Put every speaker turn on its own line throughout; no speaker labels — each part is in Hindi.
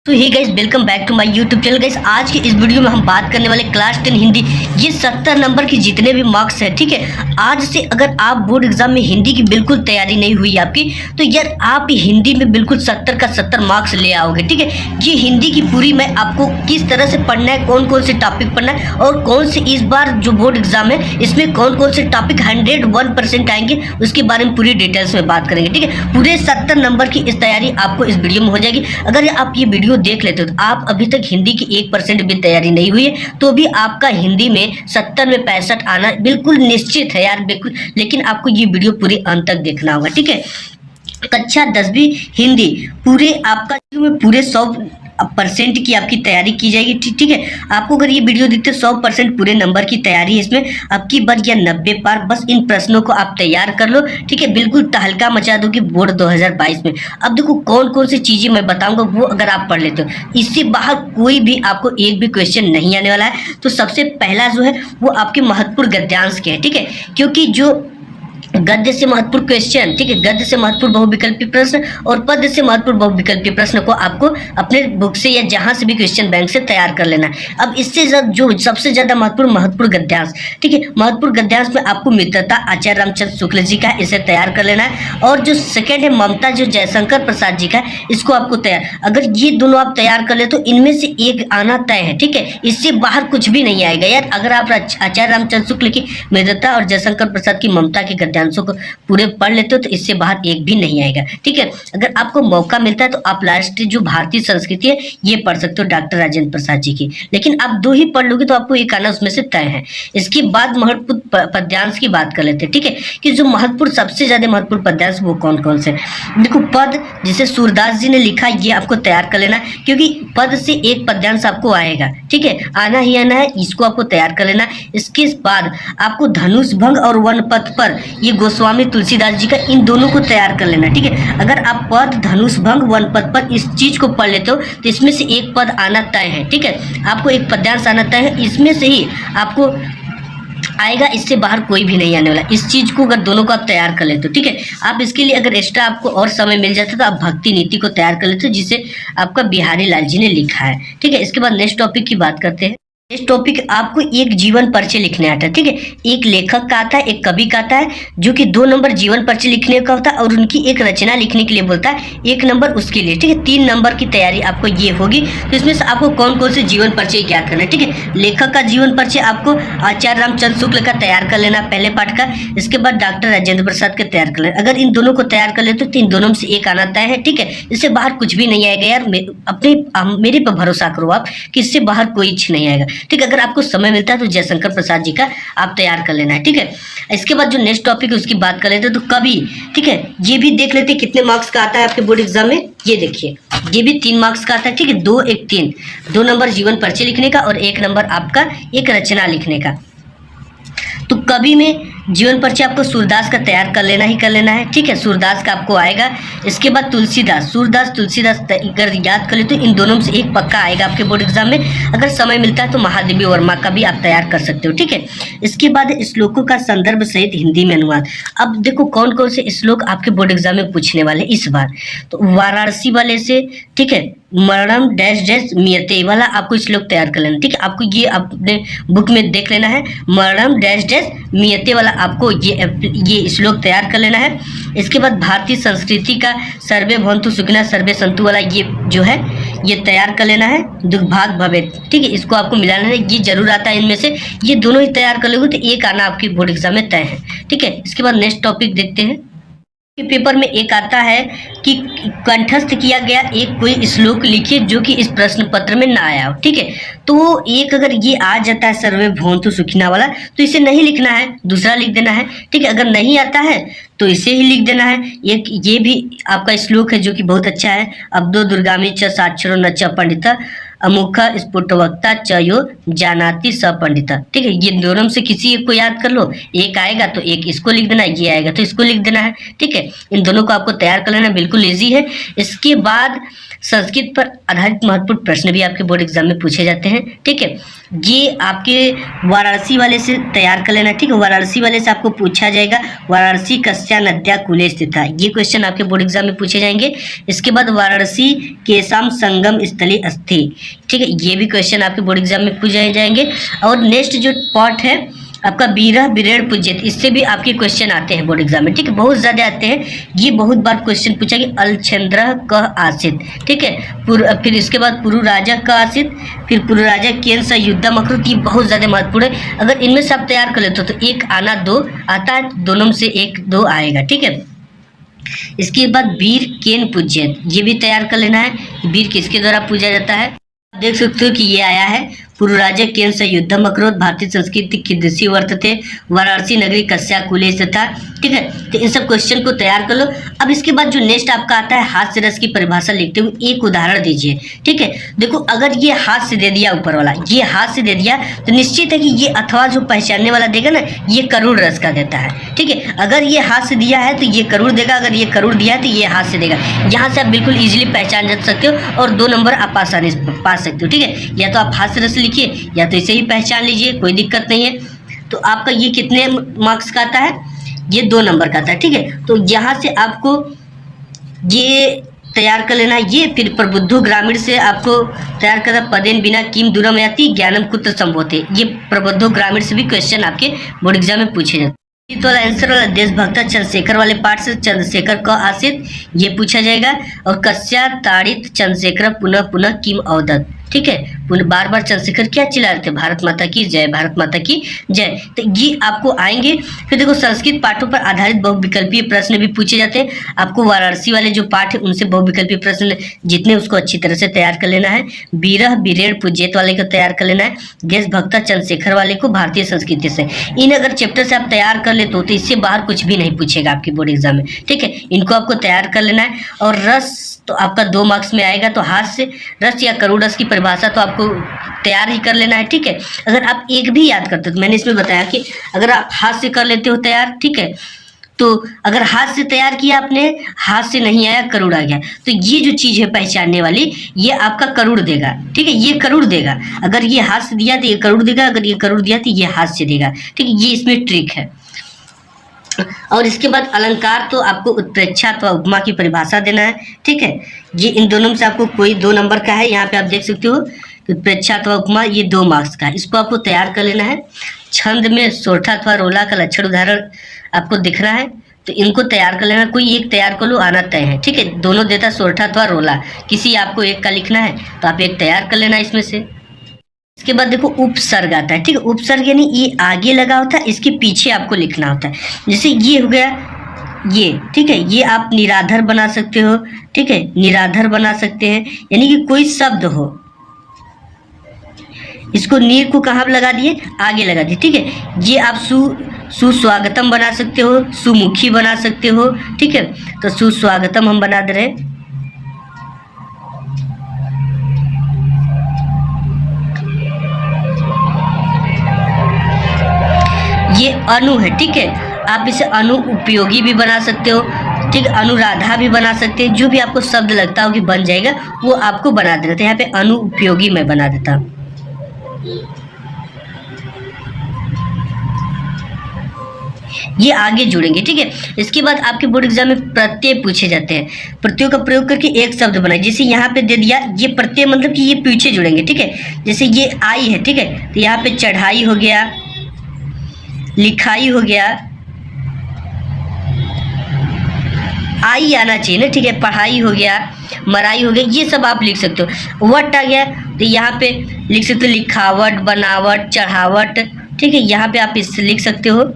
तो hey guys, welcome back to my YouTube channel. Guys, आज के इस वीडियो में हम बात करने वाले क्लास 10 हिंदी। ये 70 नंबर की जितने भी मार्क्स है, ठीक है। आज से अगर आप बोर्ड एग्जाम में हिंदी की बिल्कुल तैयारी नहीं हुई आपकी, तो यार आप हिंदी में बिल्कुल 70 का 70 मार्क्स ले आओगे, ठीक है। ये हिंदी की पूरी मैं आपको किस तरह से पढ़ना है, कौन कौन से टॉपिक पढ़ना है और कौन से इस बार जो बोर्ड एग्जाम है इसमें कौन कौन से टॉपिक 101% आएंगे, उसके बारे में पूरी डिटेल्स में बात करेंगे, ठीक है। पूरे 70 नंबर की इस तैयारी आपको इस वीडियो में हो जाएगी। अगर आप ये वीडियो देख लेते हो तो आप अभी तक हिंदी की 1% भी तैयारी नहीं हुई है, तो भी आपका हिंदी में 70 में 65 आना बिल्कुल निश्चित है यार, बिल्कुल। लेकिन आपको ये वीडियो पूरे अंत तक देखना होगा, ठीक है। कक्षा 10वीं हिंदी पूरे आपका में पूरे 100% की आपकी तैयारी की जाएगी, ठीक है। आपको अगर ये वीडियो देखते 100% पूरे नंबर की तैयारी है इसमें, आपकी बार या 90 पार। बस इन प्रश्नों को आप तैयार कर लो, ठीक है। बिल्कुल तहलका मचा दो कि बोर्ड 2022 में। अब देखो कौन कौन सी चीजें मैं बताऊंगा, वो अगर आप पढ़ लेते हो, इससे बाहर कोई भी आपको एक भी क्वेश्चन नहीं आने वाला है। तो सबसे पहला जो है वो आपके महत्वपूर्ण गद्यांश के है, ठीक है। क्योंकि जो गद्य से महत्वपूर्ण क्वेश्चन, ठीक है, गद्य से महत्वपूर्ण बहुविकल्पी प्रश्न और पद्य से महत्वपूर्ण बहुविकल्पी प्रश्न को आपको अपने बुक से या जहां से भी क्वेश्चन बैंक से तैयार कर लेना है। अब इससे जो सबसे ज्यादा महत्वपूर्ण गद्यांश, ठीक है, महत्वपूर्ण गद्यांश में आपको मित्रता आचार्य रामचंद्र शुक्ल जी का, इसे तैयार कर लेना है। और जो सेकेंड है ममता, जो जयशंकर प्रसाद जी का, इसको आपको तैयार, अगर ये दोनों आप तैयार कर ले तो इनमें से एक आना तय है, ठीक है। इससे बाहर कुछ भी नहीं आएगा यार। अगर आप आचार्य रामचंद्र शुक्ल की मित्रता और जयशंकर प्रसाद की ममता के गद्यांशों को पूरे पढ़ लेते हो तो इससे बाहर एक भी नहीं आएगा, ठीक है। अगर आपको मौका मिलता है तो आप लास्ट जो भारतीय संस्कृति है ये पढ़ सकते हो डॉक्टर राजेंद्र प्रसाद जी की, लेकिन आप दो ही पढ़ लोगे तो आपको एक आना उसमें से तय है। इसके बाद महत्वपूर्ण पद्यांश की बात कर लेते हैं, ठीक है, कि जो महत्वपूर्ण सबसे ज्यादा महत्वपूर्ण पद्यांश वो कौन कौन से। देखो पद, जिसे सूरदास जी ने लिखा, ये आपको तैयार कर लेना है, क्योंकि पद से एक पद्यांश आपको आएगा, ठीक है, आना ही आना है, इसको आपको तैयार कर लेना। इसके बाद आपको धनुष भंग और वन पथ पर, ये गोस्वामी तुलसीदास जी का, इन दोनों को तैयार कर लेना, ठीक है। अगर आप पद, धनुष भंग, वन पद पर इस चीज को पढ़ लेते हो तो इसमें से एक पद आना तय है, ठीक है। आपको एक पद्यांश आना तय है, इसमें से ही आपको आएगा, इससे बाहर कोई भी नहीं आने वाला। इस चीज को अगर दोनों को आप तैयार कर लेते हो, ठीक है। आप इसके लिए अगर एक्स्ट्रा आपको और समय मिल जाता तो आप भक्ति नीति को तैयार कर लेते हो, जिसे आपका बिहारी लाल जी ने लिखा है, ठीक है। इसके बाद नेक्स्ट टॉपिक की बात करते हैं। इस टॉपिक आपको एक जीवन परिचय लिखने आता है, ठीक है। एक लेखक का आता है, एक कवि का आता है, जो कि 2 नंबर जीवन परिचय लिखने का होता है और उनकी एक रचना लिखने के लिए बोलता है, 1 नंबर उसके लिए, ठीक है। 3 नंबर की तैयारी आपको ये होगी। तो इसमें से आपको कौन कौन से जीवन परिचय याद करना है, ठीक है। लेखक का जीवन परिचय आपको आचार्य रामचंद्र शुक्ल का तैयार कर लेना पहले पाठ का। इसके बाद डॉक्टर राजेंद्र प्रसाद का तैयार कर लेना। अगर इन दोनों को तैयार कर लेते तो इन दोनों में से एक आना तय है, ठीक है। इससे बाहर कुछ भी नहीं आएगा यार, मेरे पर भरोसा करो आप कि इससे बाहर कोई चीज नहीं आएगा, ठीक है। अगर आपको समय मिलता है तो जयशंकर प्रसाद जी का आप तैयार कर लेना है, ठीक है। इसके बाद जो नेक्स्ट टॉपिक है उसकी बात कर लेते हैं, तो कवि, ठीक है, ये भी देख लेते हैं कितने मार्क्स का आता है आपके बोर्ड एग्जाम में। ये देखिए, ये भी 3 मार्क्स का आता है, ठीक है। 2 1 3, 2 नंबर जीवन परिचय लिखने का और 1 नंबर आपका एक रचना लिखने का। तो कवि में जीवन परिचय आपको सूरदास का तैयार कर लेना ही कर लेना है, ठीक है। सूरदास का आपको आएगा। इसके बाद तुलसीदास, सूरदास तुलसीदास अगर याद कर ले तो इन दोनों में से एक पक्का आएगा आपके बोर्ड एग्जाम में। अगर समय मिलता है तो महादेवी वर्मा का भी आप तैयार कर सकते हो, ठीक है। इसके बाद श्लोकों का संदर्भ सहित हिंदी में अनुवाद। अब देखो कौन कौन से श्लोक आपके बोर्ड एग्जाम में पूछने वाले इस बार। तो वाराणसी वाले से, ठीक है, मरणम डैश डैश मियते वाला आपको श्लोक तैयार कर लेना, ठीक है। आपको ये अपने बुक में देख लेना है, मरणम डैश डैश मियते वाला आपको ये श्लोक तैयार कर लेना है। इसके बाद भारतीय संस्कृति का सर्वे भवन्तु सुखिनः सर्वे सन्तु वाला ये जो है ये तैयार कर लेना है, दुर्भाग्य भवेत्, ठीक है। इसको आपको मिलाना है, ये जरूर आता है इनमें से। ये दोनों ही तैयार कर लोगे तो एक आना आपकी बोर्ड एग्जाम में तय है, ठीक है। इसके बाद नेक्स्ट टॉपिक देखते हैं। पेपर में एक आता है कि कंठस्थ किया गया एक कोई श्लोक लिखिए जो कि इस प्रश्न पत्र में ना आया हो, ठीक है। तो एक अगर ये आ जाता है सर्वे भवन्तु सुखिनः वाला, तो इसे नहीं लिखना है, दूसरा लिख देना है, ठीक है। अगर नहीं आता है तो इसे ही लिख देना है। एक ये भी आपका श्लोक है जो कि बहुत अच्छा है, अब्दो दुर्गामी च साक्षरो न च पंडिता अमुख स्फुटवक्ता च यो जानाति स पंडिता, ठीक है। ये दोनों में से किसी एक को याद कर लो, एक आएगा तो एक इसको लिख देना, ये आएगा तो इसको लिख देना है, ठीक है। इन दोनों को आपको तैयार कर लेना, बिल्कुल इजी है। इसके बाद संस्कृत पर आधारित महत्वपूर्ण प्रश्न भी आपके बोर्ड एग्जाम में पूछे जाते हैं। ठीक है, ये आपके वाराणसी वाले से तैयार कर लेना। ठीक है, वाराणसी वाले से आपको पूछा जाएगा, वाराणसी कस्या नद्या कूले स्थित है, ये क्वेश्चन आपके बोर्ड एग्जाम में पूछे जाएंगे। इसके बाद वाराणसी केशाम संगम स्थली अस्थि, ठीक है, ये भी क्वेश्चन आपके बोर्ड एग्जाम में पूछे जाएंगे। और नेक्स्ट जो पार्ट है आपका बीरह बिरेड़ पूज्यत, इससे भी आपके क्वेश्चन आते हैं बोर्ड एग्जाम में। ठीक है, बहुत ज़्यादा आते हैं, ये बहुत बार क्वेश्चन पूछा कि अलचंद्र कह आसित। ठीक है, फिर इसके बाद पुरु राजा का आसित, फिर पुरु राजा केन सा युद्धम अकृत, ये बहुत ज़्यादा महत्वपूर्ण है। अगर इनमें से आप तैयार कर लेते हो तो एक आना दो आता है, दोनों में से एक दो आएगा। ठीक है, इसके बाद वीर केन पूज्यत, ये भी तैयार कर लेना है, वीर किसके द्वारा पूजा जाता है। देख सकते हो कि ये आया है, पुरु राजा केन से युद्धम अकरोध, भारतीय संस्कृति कीदृशी वर्तते, वाराणसी नगरी कस्या कूले स्थित था। ठीक है, तो इन सब क्वेश्चन को तैयार कर लो। अब इसके बाद जो नेक्स्ट आपका आता है, हास्य रस की परिभाषा लिखते हुए एक उदाहरण दीजिए। ठीक है, देखो अगर ये हाथ से दे दिया, ऊपर वाला ये हाथ से दे दिया तो निश्चित है कि ये अथवा जो पहचानने वाला देगा ना, ये करुण रस का देता है। ठीक है, अगर ये हाथ से दिया है तो ये करुण देगा, अगर ये करुण दिया है तो ये हाथ से देगा। यहाँ से आप बिल्कुल ईजिली पहचान जा सकते हो और 2 नंबर आप आसानी से पा सकते हो। ठीक है, या तो आप हास्य रस लिखिए या तो इसे ही पहचान लीजिए, कोई दिक्कत नहीं है। तो आपका ये कितने मार्क्स का आता है, ये 2 नंबर का आता है। ठीक है, तो यहाँ से आपको ये तैयार कर लेना। ये फिर प्रबुद्धो ग्रामीण से आपको तैयार करना, पदेन बिना किम दूरम याति ज्ञानम कुत्र संभोते, ये प्रबुद्धो ग्रामीण से भी क्वेश्चन आपके बोर्ड एग्जाम में पूछे जाते हैं। तो आंसर वाला देशभक्त चंद्रशेखर वाले पार्ट से चंद्रशेखर का आसित, ये पूछा जाएगा। और कस्या ताड़ित चंद्रशेखर पुनः पुनः किम अवदत। ठीक है, बार बार चंद्रशेखर क्या चिल्ला रहे थे, भारत माता की जय, भारत माता की जय। तो ये आपको आएंगे। फिर देखो संस्कृत पाठों पर आधारित बहुविकल्पीय प्रश्न भी पूछे जाते हैं। आपको वाराणसी वाले जो पाठ है उनसे बहुविकल्पीय प्रश्न जितने, उसको अच्छी तरह से तैयार कर लेना है। बीरह बिरेड़ पूज्यत वाले को तैयार कर लेना है। देशभक्त चंद्रशेखर वाले को भारतीय संस्कृति से, इन अगर चैप्टर से आप तैयार कर लेते हो तो इससे बाहर कुछ भी नहीं पूछेगा आपके बोर्ड एग्जाम में। ठीक है, इनको आपको तैयार कर लेना है। और रस तो आपका 2 मार्क्स में आएगा, तो हाथ से रस या करुण रस की परिभाषा तो आपको तैयार ही कर लेना है। ठीक है, अगर आप एक भी याद करते हो तो मैंने इसमें बताया कि अगर आप हाथ से कर लेते हो तैयार, ठीक है, तो अगर हाथ से तैयार किया आपने, हाथ से नहीं आया, करुण आ गया, तो ये जो चीज़ है पहचानने वाली, ये आपका करुण देगा। ठीक है, ये करुण देगा। अगर ये हाथ से दिया तो ये करुण देगा, अगर ये करुण दिया तो ये हाथ से देगा। ठीक है, ये इसमें ट्रिक है। और इसके बाद अलंकार तो आपको उत्प्रेक्षा अथवा उपमा की परिभाषा देना है। ठीक है, ये इन दोनों में से आपको कोई 2 नंबर का है, यहाँ पे आप देख सकते हो उत्प्रेक्षा अथवा उपमा, ये 2 मार्क्स का है, इसको आपको तैयार कर लेना है। छंद में सोरठा अथवा रोला का लक्षण उदाहरण आपको दिख रहा है, तो इनको तैयार कर लेना। कोई एक तैयार कर लो, आना तय है। ठीक है, दोनों देता सोरठा अथवा रोला, किसी आपको एक का लिखना है तो आप एक तैयार कर लेना इसमें से। इसके बाद देखो उपसर्ग आता है। ठीक है, उपसर्ग यानी ये आगे लगा होता है, इसके पीछे आपको लिखना होता है। जैसे ये हो गया ये, ठीक है, ये आप निराधर बना सकते हो। ठीक है, निराधर बना सकते हैं, यानी कि कोई शब्द हो, इसको नीर को कहाँ लगा दिए, आगे लगा दिए। ठीक है, ये आप सुस्वागतम बना सकते हो, सुमुखी बना सकते हो। ठीक है, तो सुस्वागतम हम बना दे रहे हैं। ये अनु है। ठीक है, आप इसे अनु उपयोगी भी बना सकते हो। ठीक है, अनुराधा भी बना सकते हैं, जो भी आपको शब्द लगता हो कि बन जाएगा वो आपको बना देना। तो यहाँ पे अनु उपयोगी मैं बना देता हूँ। ये आगे जुड़ेंगे। ठीक है, इसके बाद आपके बोर्ड एग्जाम में प्रत्यय पूछे जाते हैं। प्रत्ययों का प्रयोग करके एक शब्द बनाए। जैसे यहाँ पे दे दिया, ये प्रत्यय मतलब कि ये पीछे जुड़ेंगे। ठीक है, जैसे ये आई है, ठीक है, तो यहाँ पे चढ़ाई हो गया, लिखाई हो गया, आई आना चाहिए ना। ठीक है, पढ़ाई हो गया, मराई हो गया, ये सब आप लिख सकते हो। वट आ गया तो यहाँ पे लिख सकते हो लिखावट, बनावट, चढ़ावट। ठीक है, यहाँ पे आप इससे लिख सकते हो।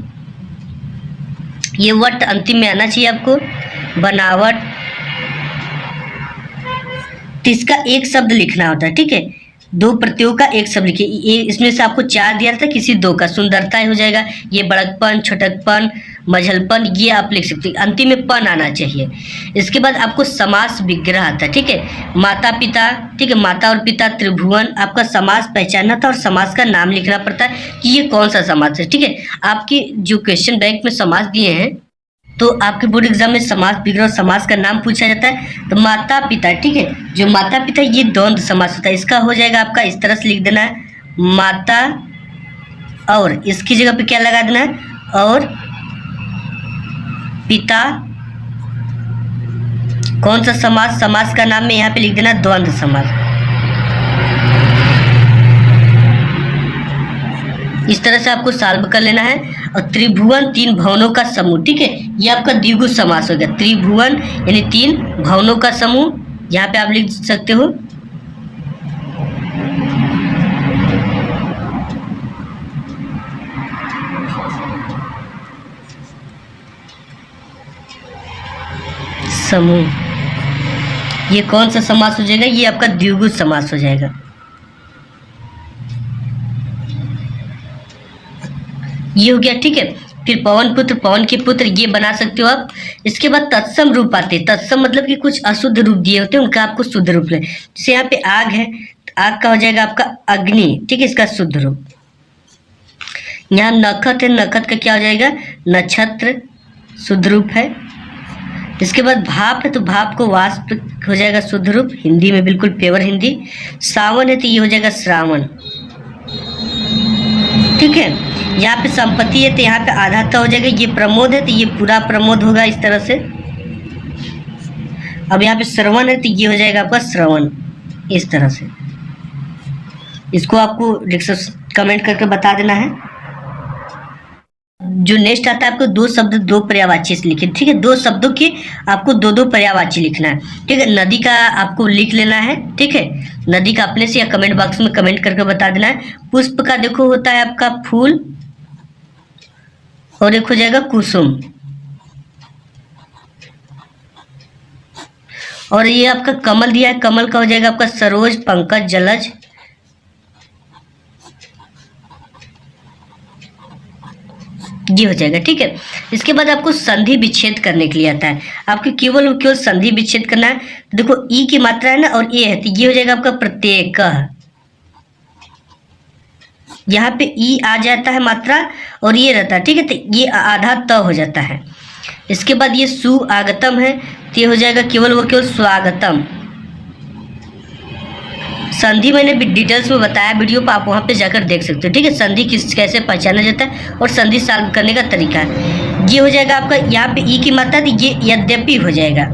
ये वट अंतिम में आना चाहिए आपको, बनावट। तो इसका एक शब्द लिखना होता है। ठीक है, 2 प्रत्ययों का एक शब्द लिखिए। ये इसमें से आपको 4 दिया था, किसी 2 का सुंदरता हो जाएगा। ये बड़कपन, छोटकपन, मझलपन, ये आप लिख सकते हैं। अंतिम में पन आना चाहिए। इसके बाद आपको समास विग्रह आता है। ठीक है, माता पिता, ठीक है, माता और पिता, त्रिभुवन, आपका समास पहचानना था और समास का नाम लिखना पड़ता है कि ये कौन सा समास है। ठीक है, आपके जो क्वेश्चन बैंक में समास दिए हैं तो आपके बोर्ड एग्जाम में समास विग्रह समास का नाम पूछा जाता है तो माता पिता, ठीक है, जो माता पिता ये द्वंद्व समास होता है। इसका हो जाएगा आपका इस तरह से लिख देना है माता, और इसकी जगह पे क्या लगा देना है और पिता। कौन सा समास, समास का नाम में यहाँ पे लिख देना द्वंद्व समास। इस तरह से आपको सॉल्व कर लेना है। और त्रिभुवन तीन भवनों का समूह, ठीक है, ये आपका द्विगु समास हो गया। त्रिभुवन यानी तीन भवनों का समूह, यहाँ पे आप लिख सकते हो समूह। ये कौन सा समास हो जाएगा, ये आपका द्विगु समास हो जाएगा। ये हो गया, ठीक है। फिर पवन पुत्र, पवन के पुत्र, ये बना सकते हो आप। इसके बाद तत्सम रूप आते हैं। तत्सम मतलब कि कुछ अशुद्ध रूप दिए होते हैं, उनका आपको शुद्ध रूप ले। जैसे यहाँ पे आग है, आग का हो जाएगा आपका अग्नि, ठीक है, इसका शुद्ध रूप। यहाँ नखत है, नखत का क्या हो जाएगा नक्षत्र, शुद्ध रूप है। इसके बाद भाप है, तो भाप को वाष्प हो जाएगा शुद्ध रूप, हिंदी में बिल्कुल प्योर हिंदी। सावन है तो ये हो जाएगा श्रावण, ठीक है। यहाँ पे संपत्ति है तो यहाँ पे आधा तो हो जाएगा। ये प्रमोद है तो ये पूरा प्रमोद होगा इस तरह से। अब यहाँ पे श्रवण है तो ये हो जाएगा आपका श्रवण, इस तरह से। इसको आपको कमेंट करके बता देना है। जो नेक्स्ट आता है आपको दो शब्द दो पर्यायवाची से लिखे, ठीक है। दो शब्दों की आपको दो दो पर्यायवाची लिखना है, ठीक है। नदी का आपको लिख लेना है, ठीक है, नदी का अपने से या कमेंट बॉक्स में कमेंट करके बता देना है। पुष्प का देखो होता है आपका फूल, और एक हो जाएगा कुसुम, और ये आपका कमल दिया है, कमल का हो जाएगा आपका सरोज, पंकज, जलज। ये हो जाएगा, ठीक है। इसके बाद आपको संधि विच्छेद करने के लिए आता है। आपको केवल केवल संधि विच्छेद करना है। देखो ई की मात्रा है ना और ए है, तो ये हो जाएगा आपका प्रत्येक। यहाँ पे ई आ जाता है मात्रा और ये रहता है, ठीक है, तो ये आधा त हो जाता है। इसके बाद ये सुआगतम है तो ये हो जाएगा केवल वो केवल स्वागतम। संधि मैंने डिटेल्स में बताया वीडियो पर, आप वहाँ पे जाकर देख सकते हो, ठीक है। संधि कैसे पहचाना जाता है और संधि सॉल्व करने का तरीका है। ये हो जाएगा आपका यहाँ पे ई की मात्रा, तो ये यद्यपि हो जाएगा।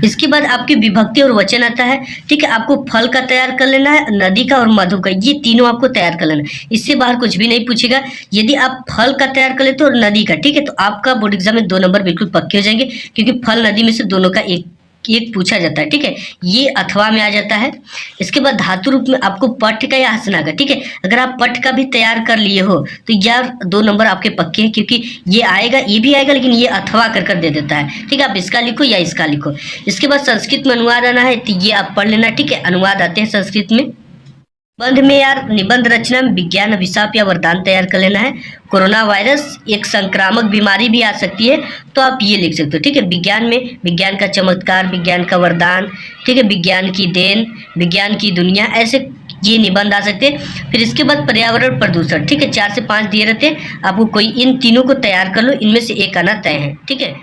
इसके बाद आपकी विभक्ति और वचन आता है, ठीक है। आपको फल का तैयार कर लेना है, नदी का और मधु का, ये तीनों आपको तैयार कर लेना है। इससे बाहर कुछ भी नहीं पूछेगा। यदि आप फल का तैयार कर लेते हो और नदी का, ठीक है, तो आपका बोर्ड एग्जाम में 2 नंबर बिल्कुल पक्के हो जाएंगे, क्योंकि फल नदी में से दोनों का एक पूछा जाता है, ठीक है। ये अथवा में आ जाता है। इसके बाद धातु रूप में आपको पठ का या हसना का, ठीक है। अगर आप पठ का भी तैयार कर लिए हो तो यार 2 नंबर आपके पक्के हैं, क्योंकि ये आएगा, ये भी आएगा, लेकिन ये अथवा कर दे देता है, ठीक है। आप इसका लिखो या इसका लिखो। इसके बाद संस्कृत में अनुवाद आना है, तो ये आप पढ़ लेना, ठीक है। अनुवाद आते हैं संस्कृत में। निबंध में यार निबंध रचना में विज्ञान अभिशाप या वरदान तैयार कर लेना है। कोरोना वायरस एक संक्रामक बीमारी भी आ सकती है, तो आप ये लिख सकते हो, ठीक है। विज्ञान में विज्ञान का चमत्कार, विज्ञान का वरदान, ठीक है, विज्ञान की देन, विज्ञान की दुनिया, ऐसे ये निबंध आ सकते हैं। फिर इसके बाद पर्यावरण प्रदूषण, ठीक है, 4 से 5 दिए रहते हैं। आपको कोई इन तीनों को तैयार कर लो, इनमें से एक आना तय है, ठीक है।